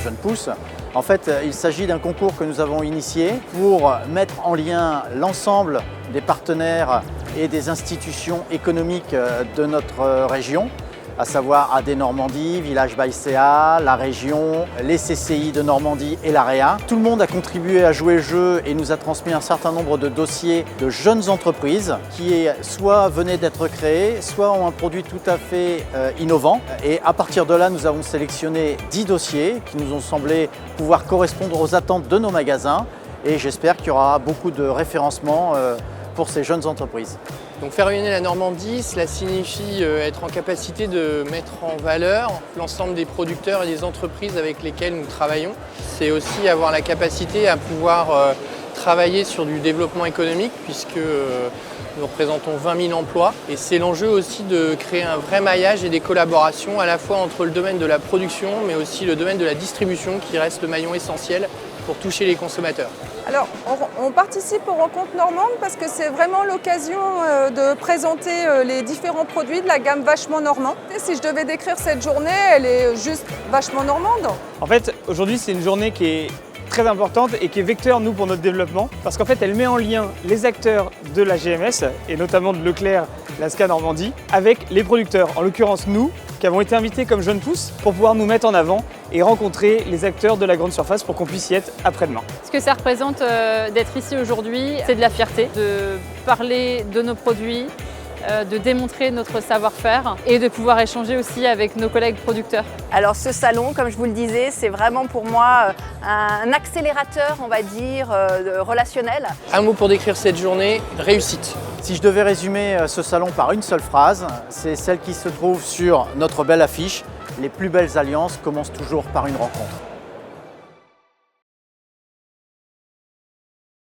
Jeunes Pousses. En fait, il s'agit d'un concours que nous avons initié pour mettre en lien l'ensemble des partenaires et des institutions économiques de notre région, à savoir AD Normandie, Village Baïséa, la région, les CCI de Normandie et l'AREA. Tout le monde a contribué à jouer le jeu et nous a transmis un certain nombre de dossiers de jeunes entreprises qui soit venaient d'être créées, soit ont un produit tout à fait innovant. Et à partir de là, nous avons sélectionné 10 dossiers qui nous ont semblé pouvoir correspondre aux attentes de nos magasins et j'espère qu'il y aura beaucoup de référencement pour ces jeunes entreprises. Donc faire rayonner la Normandie, cela signifie être en capacité de mettre en valeur l'ensemble des producteurs et des entreprises avec lesquelles nous travaillons. C'est aussi avoir la capacité à pouvoir travailler sur du développement économique puisque nous représentons 20 000 emplois et c'est l'enjeu aussi de créer un vrai maillage et des collaborations à la fois entre le domaine de la production mais aussi le domaine de la distribution qui reste le maillon essentiel pour toucher les consommateurs. Alors, on participe aux rencontres normandes parce que c'est vraiment l'occasion de présenter les différents produits de la gamme Vachement Normand. Et si je devais décrire cette journée, elle est juste vachement normande. En fait, aujourd'hui, c'est une journée qui est très importante et qui est vecteur, nous, pour notre développement. Parce qu'en fait, elle met en lien les acteurs de la GMS, et notamment de Leclerc, Lasca Normandie, avec les producteurs. En l'occurrence, nous, qui avons été invités comme Jeunes Pousses pour pouvoir nous mettre en avant et rencontrer les acteurs de la grande surface pour qu'on puisse y être après-demain. Ce que ça représente d'être ici aujourd'hui, c'est de la fierté, de parler de nos produits, de démontrer notre savoir-faire et de pouvoir échanger aussi avec nos collègues producteurs. Alors ce salon, comme je vous le disais, c'est vraiment pour moi un accélérateur, on va dire, relationnel. Un mot pour décrire cette journée, réussite. Si je devais résumer ce salon par une seule phrase, c'est celle qui se trouve sur notre belle affiche. Les plus belles alliances commencent toujours par une rencontre.